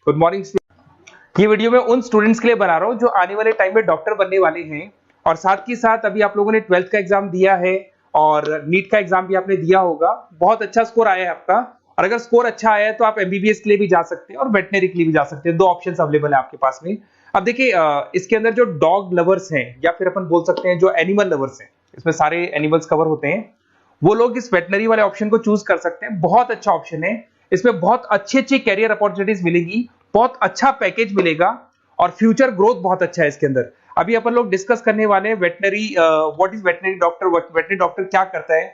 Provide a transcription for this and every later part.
Good morning. ये video मैं उन स्टूडेंट्स के लिए बना रहा हूँ जो आने वाले टाइम में डॉक्टर बनने वाले हैं और साथ ही साथ अभी आप लोगों ने 12th का एग्जाम दिया है और नीट का एग्जाम भी आपने दिया होगा। बहुत अच्छा स्कोर आया है आपका और अगर स्कोर अच्छा आया है तो आप एमबीबीएस के लिए भी जा सकते हैं और वेटनरी के लिए भी जा सकते हैं। दो ऑप्शंस अवेलेबल है आपके पास में। अब देखिए इसके अंदर जो डॉग लवर्स हैं या फिर अपन बोल सकते हैं जो एनिमल लवर्स हैं, इसमें सारे एनिमल्स कवर होते हैं, वो लोग इस वेटनरी वाले ऑप्शन को चूज कर सकते हैं। बहुत अच्छा ऑप्शन है, इसमें बहुत अच्छी अच्छी कैरियर अपॉर्चुनिटीज मिलेगी, बहुत अच्छा पैकेज मिलेगा और फ्यूचर ग्रोथ बहुत अच्छा है इसके अंदर। अभी अपन लोग डिस्कस करने वाले हैं veterinary, what is veterinary doctor, veterinary doctor क्या करता है,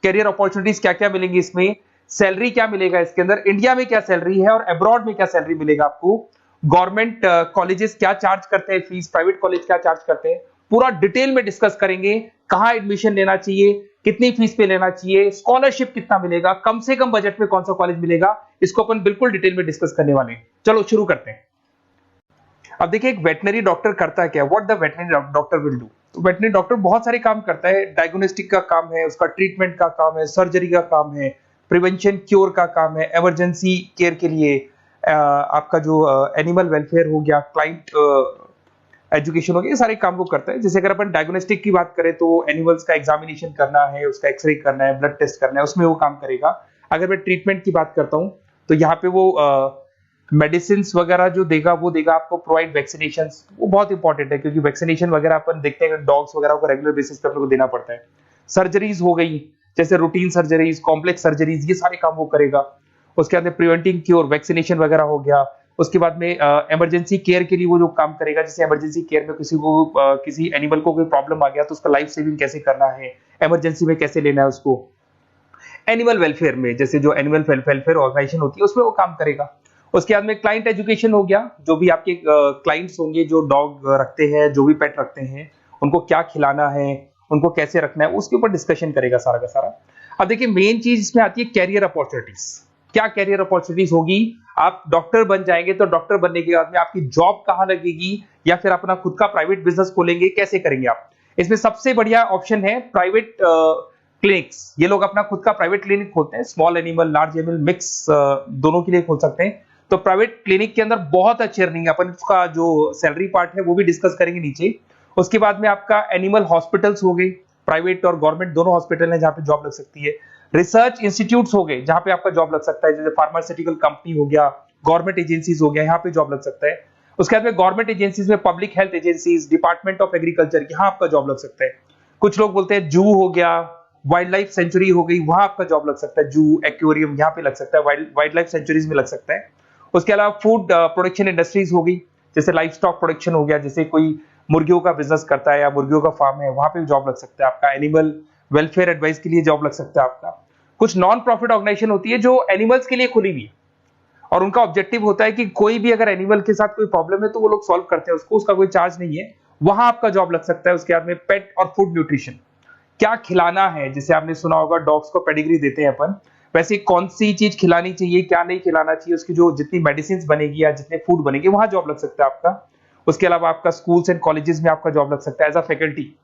कैरियर अपॉर्चुनिटीज क्या क्या मिलेंगी इसमें, सैलरी क्या मिलेगा इसके अंदर, इंडिया में क्या सैलरी है और अब्रॉड में क्या सैलरी मिलेगा आपको, गवर्नमेंट कॉलेजेस क्या चार्ज करते हैं फीस, प्राइवेट कॉलेज क्या चार्ज करते हैं, पूरा डिटेल में डिस्कस करेंगे। कहां एडमिशन लेना चाहिए, कितनी फीस पे लेना चाहिए, स्कॉलरशिप कितना मिलेगा, कम से कम बजट में कौन सा कॉलेज मिलेगा, इसको अपन बिल्कुल डिटेल में डिस्कस करने वाले हैं। चलो शुरू करते हैं। अब देखिए एक वेटनरी डॉक्टर करता है क्या, what the veterinary doctor will do. Veterinary doctor बहुत सारे काम करता है, डायग्नोस्टिक का काम है, उसका ट्रीटमेंट का काम है, सर्जरी का काम है, प्रिवेंशन क्योर का काम है, इमरजेंसी केयर के लिए आपका जो एनिमल वेलफेयर हो गया, क्लाइंट एजुकेशन हो गया, ये सारे काम को करता है। जैसे अगर अपन डायग्नोस्टिक की बात करें तो एनिमल्स का एग्जामिनेशन करना है, उसका एक्सरे करना है, ब्लड टेस्ट करना है, उसमें वो काम करेगा। अगर मैं ट्रीटमेंट की बात करता हूं तो यहाँ पे वो मेडिसिन वगैरह जो देगा वो देगा आपको, प्रोवाइड वैक्सीनेशन, वो बहुत इंपॉर्टेंट है क्योंकि वैक्सीनेशन वगैरह अपन देखते हैं डॉग्स वगैरह को रेगुलर बेसिस पे अपने को देना पड़ता है। सर्जरीज हो गई, जैसे रूटीन सर्जरीज, कॉम्प्लेक्स सर्जरीज, ये सारे काम वो करेगा। उसके अंदर प्रिवेंटिंग क्योर, वैक्सीनेशन वगैरह हो गया। उसके बाद में इमरजेंसी केयर के लिए वो जो काम करेगा, जैसे इमरजेंसी केयर में किसी को किसी एनिमल को कोई प्रॉब्लम आ गया तो उसका लाइफ सेविंग कैसे करना है, इमरजेंसी में कैसे लेना है उसको। एनिमल वेलफेयर में जैसे जो एनिमल वेलफेयर ऑर्गेनाइजेशन होती है उसमें वो काम करेगा। उसके बाद में क्लाइंट एजुकेशन हो गया, जो भी आपके क्लाइंट्स होंगे जो डॉग रखते हैं, जो भी पेट रखते हैं, उनको क्या खिलाना है, उनको कैसे रखना है, उसके ऊपर डिस्कशन करेगा सारा का सारा। अब देखिए मेन चीज इसमें आती है कैरियर अपॉर्चुनिटीज। क्या कैरियर अपॉर्चुनिटीज होगी, आप डॉक्टर बन जाएंगे तो डॉक्टर बनने के बाद में आपकी जॉब कहां लगेगी या फिर अपना खुद का प्राइवेट बिजनेस खोलेंगे, कैसे करेंगे आप। इसमें सबसे बढ़िया ऑप्शन है प्राइवेट क्लिनिक्स। ये लोग अपना खुद का प्राइवेट क्लिनिक खोलते हैं, small animal, large animal mix दोनों के लिए खोल सकते हैं। तो प्राइवेट क्लिनिक के अंदर बहुत अच्छी अर्निंग है, अपन उसका जो सैलरी पार्ट है वो भी डिस्कस करेंगे नीचे। उसके बाद में आपका एनिमल हॉस्पिटल्स हो गए, प्राइवेट और गवर्नमेंट दोनों हॉस्पिटल हैं जहां पे जॉब लग सकती है। रिसर्च इंस्टीट्यूट्स हो गए जहां पे आपका जॉब लग सकता है, जैसे फार्मास्यूटिकल कंपनी हो गया, गवर्नमेंट एजेंसीज हो गया, यहाँ पे जॉब लग सकता है। उसके बाद में गवर्नमेंट एजेंसीज में public health agencies, department of agriculture, यहाँ आपका जॉब लग सकता है। कुछ लोग बोलते हैं जू हो गया, वाइल्ड लाइफ सेंचुरी हो गई, वहां आपका जॉब लग सकता है। जू, एक्वेरियम, यहाँ पे लग सकता है, वाइल्ड लाइफ सेंचुरीज में लग सकता है। उसके अलावा फूड प्रोडक्शन इंडस्ट्रीज हो गई, जैसे लाइफ स्टॉक प्रोडक्शन हो गया, जैसे कोई मुर्गियों का बिजनेस करता है या मुर्गियों का फार्म है, वहां पे भी जॉब लग सकता है आपका। एनिमल वेलफेयर एडवाइस के लिए जॉब लग सकता है आपका। कुछ नॉन प्रॉफिट ऑर्गेनाइजेशन होती है जो एनिमल्स के लिए खुली हुई है और उनका ऑब्जेक्टिव होता है कि कोई भी अगर एनिमल के साथ कोई प्रॉब्लम है तो वो लोग सॉल्व करते हैं उसको, उसका कोई चार्ज नहीं है, वहां आपका जॉब लग सकता है। उसके बाद में पेट और फूड न्यूट्रिशन, क्या खिलाना है, जैसे आपने सुना होगा डॉग्स को पेडिग्री देते हैं अपन, वैसे कौन सी चीज खिलानी चाहिए, क्या नहीं खिलाना चाहिए, उसकी जो जितनी मेडिसिन बनेगी या जितने फूड बनेंगे वहां जॉब लग सकता है आपका। उसके अलावा आपका स्कूल्स एंड कॉलेजेस में आपका जॉब लग सकता है एज अ फैकल्टी।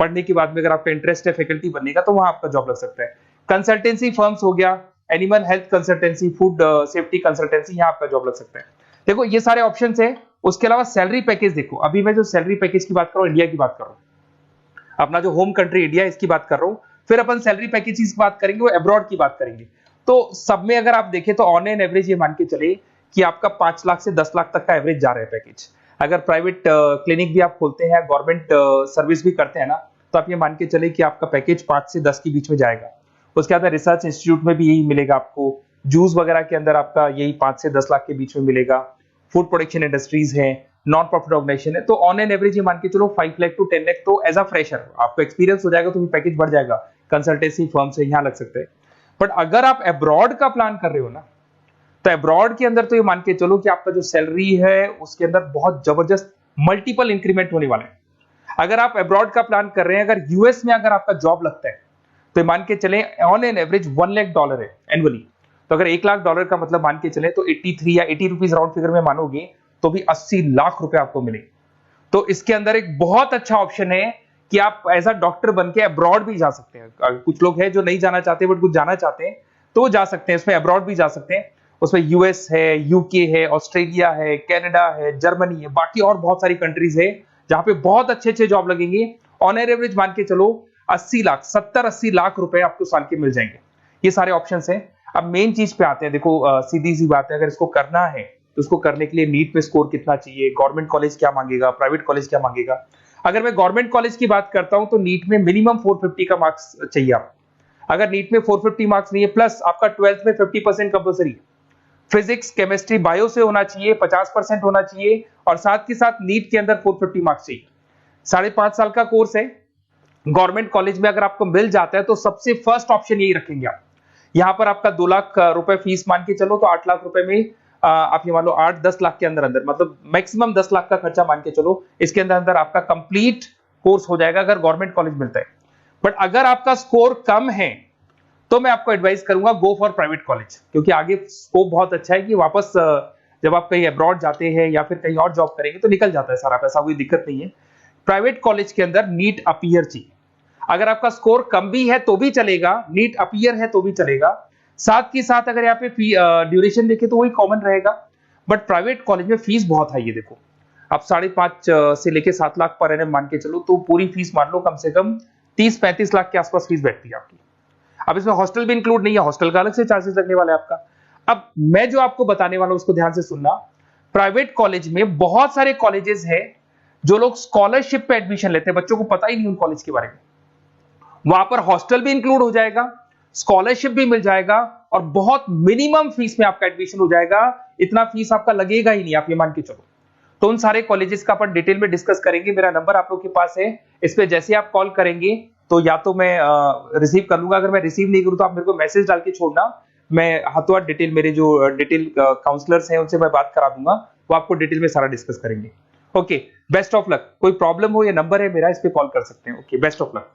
पढ़ने के बाद में अगर आपका इंटरेस्ट है फैकल्टी बनने का तो वहां आपका जॉब लग सकता है। कंसल्टेंसी फर्म्स हो गया, animal health consultancy, food safety consultancy, यहाँ आपका जॉब लग सकता है। देखो ये सारे ऑप्शंस है। उसके अलावा सैलरी पैकेज देखो, अभी मैं जो सैलरी पैकेज की बात कर रहा हूँ इंडिया की बात कर रहा हूँ, अपना जो होम कंट्री इंडिया इसकी बात कर रहा हूँ। फिर अपन सैलरी पैकेज की बात करेंगे, वो अब्रॉड की बात करेंगे। तो सब में अगर आप देखें तो ऑन एन एवरेज ये मान के चले कि आपका 5 लाख से 10 लाख तक का एवरेज जा रहा है पैकेज। अगर प्राइवेट क्लिनिक भी आप खोलते हैं, गवर्नमेंट सर्विस भी करते हैं ना, तो आप ये मान के चले कि आपका पैकेज 5 से 10 के बीच में जाएगा। उसके बाद रिसर्च इंस्टीट्यूट में भी यही मिलेगा आपको, जूस वगैरह के अंदर आपका यही 5 से 10 लाख के बीच में मिलेगा। फूड प्रोडक्शन इंडस्ट्रीज है, नॉन प्रॉफिट ऑर्गेनाइजेशन है, तो ऑन एन एवरेज ये मान के चलो 5 लाख टू 10 लाख। तो एज अ फ्रेशर आपको एक्सपीरियंस हो जाएगा तो पैकेज बढ़ जाएगा। कंसल्टेंसी फर्म से यहाँ लग सकते हैं। बट अगर आप अब्रॉड का प्लान कर रहे हो ना, तो अब्रॉड के अंदर तो ये मान के चलो कि आपका जो सैलरी है उसके अंदर बहुत जबरदस्त मल्टीपल इंक्रीमेंट होने वाले हैं। अगर आप अब्रॉड का प्लान कर रहे हैं, अगर यूएस में अगर आपका जॉब लगता है तो मान के चले ऑन एन एवरेज $1 लाख है एनुअली। तो अगर $1 लाख का मतलब मान के चले तो 83 या 80 रुपीज राउंड फिगर में मानोगे तो भी 80 लाख रुपए आपको मिले। तो इसके अंदर एक बहुत अच्छा ऑप्शन है कि आप एज अ डॉक्टर बन के अब्रॉड भी जा सकते हैं। कुछ लोग हैं जो नहीं जाना चाहते बट कुछ जाना चाहते हैं तो वो जा सकते हैं, इसमें अब्रॉड भी जा सकते हैं। उसमें यूएस है, यूके है, ऑस्ट्रेलिया है, कनाडा है, जर्मनी है, बाकी और बहुत सारी कंट्रीज है जहां पे बहुत अच्छे अच्छे जॉब लगेंगे। ऑन एवरेज मान के चलो 80 लाख, 70-80 लाख रुपए आपको साल के मिल जाएंगे। ये सारे ऑप्शंस हैं। अब मेन चीज पे आते हैं। देखो सीधी सी बात है, अगर इसको करना है तो उसको करने के लिए नीट में स्कोर कितना चाहिए, गवर्नमेंट कॉलेज क्या मांगेगा, प्राइवेट कॉलेज क्या मांगेगा। अगर मैं गवर्नमेंट कॉलेज की बात करता हूं तो नीट में मिनिमम 450 का मार्क्स चाहिए आपको। अगर नीट में 450 मार्क्स नहीं है, प्लस आपका 12th में 50% कंपल्सरी है, फिजिक्स, केमिस्ट्री, बायो से होना चाहिए, 50% होना चाहिए, और साथ के साथ नीट के अंदर 450 मार्क्स चाहिए। 5.5 साल का कोर्स है। गवर्नमेंट कॉलेज में अगर आपको मिल जाता है तो सबसे फर्स्ट ऑप्शन यही रखेंगे आप। यहां पर आपका 2 लाख रुपए फीस मान के चलो तो 8 लाख रुपए में आप ये मान लो 8-10 लाख के अंदर अंदर, मतलब मैक्सिमम 10 लाख का खर्चा मान के चलो, इसके अंदर अंदर आपका कंप्लीट कोर्स हो जाएगा अगर गवर्नमेंट कॉलेज मिलता है। बट अगर आपका स्कोर कम है तो मैं आपको एडवाइस करूंगा गो फॉर प्राइवेट कॉलेज, क्योंकि आगे स्कोप बहुत अच्छा है कि वापस जब आप कहीं अब्रॉड जाते हैं या फिर कहीं और जॉब करेंगे तो निकल जाता है सारा पैसा, कोई दिक्कत नहीं है। प्राइवेट कॉलेज के अंदर नीट अपीयर चाहिए। अगर आपका स्कोर कम भी है तो भी चलेगा, नीट अपीयर है तो भी चलेगा। साथ के साथ अगर यहाँ पे ड्यूरेशन देखें तो वही कॉमन रहेगा। बट प्राइवेट कॉलेज में फीस बहुत हाई है। देखो आप 5.5 से लेके 7 लाख पर एनम मान के चलो तो पूरी फीस मान लो कम से कम 30-35 लाख के आसपास फीस बैठती है आपकी। अब इसमें हॉस्टल भी इंक्लूड नहीं है, हॉस्टल का अलग से चार्जेस लगने वाला है आपका। अब मैं जो आपको बताने वाला हूं उसको ध्यान से सुनना। प्राइवेट कॉलेज में बहुत सारे कॉलेजेस हैं जो लोग स्कॉलरशिप पे एडमिशन लेते हैं, बच्चों को पता ही नहीं उन कॉलेज के बारे में। वहां पर हॉस्टल भी इंक्लूड हो जाएगा, स्कॉलरशिप भी मिल जाएगा, और बहुत मिनिमम फीस में आपका एडमिशन हो जाएगा। इतना फीस आपका लगेगा ही नहीं, आप ये मान के चलो। तो उन सारे कॉलेजेस का अपन डिटेल में डिस्कस करेंगे। मेरा नंबर आप लोग के पास है, इस पे जैसे आप कॉल करेंगे तो या तो मैं रिसीव कर लूंगा, अगर मैं रिसीव नहीं करूं तो आप मेरे को मैसेज डाल के छोड़ना, मैं हाथों हाथ डिटेल, मेरे जो डिटेल काउंसलर्स हैं उनसे मैं बात करा दूंगा, वो आपको डिटेल में सारा डिस्कस करेंगे। Okay, best of luck. कोई प्रॉब्लम हो, ये नंबर है मेरा, इस पे कॉल कर सकते हैं। Okay, best of luck.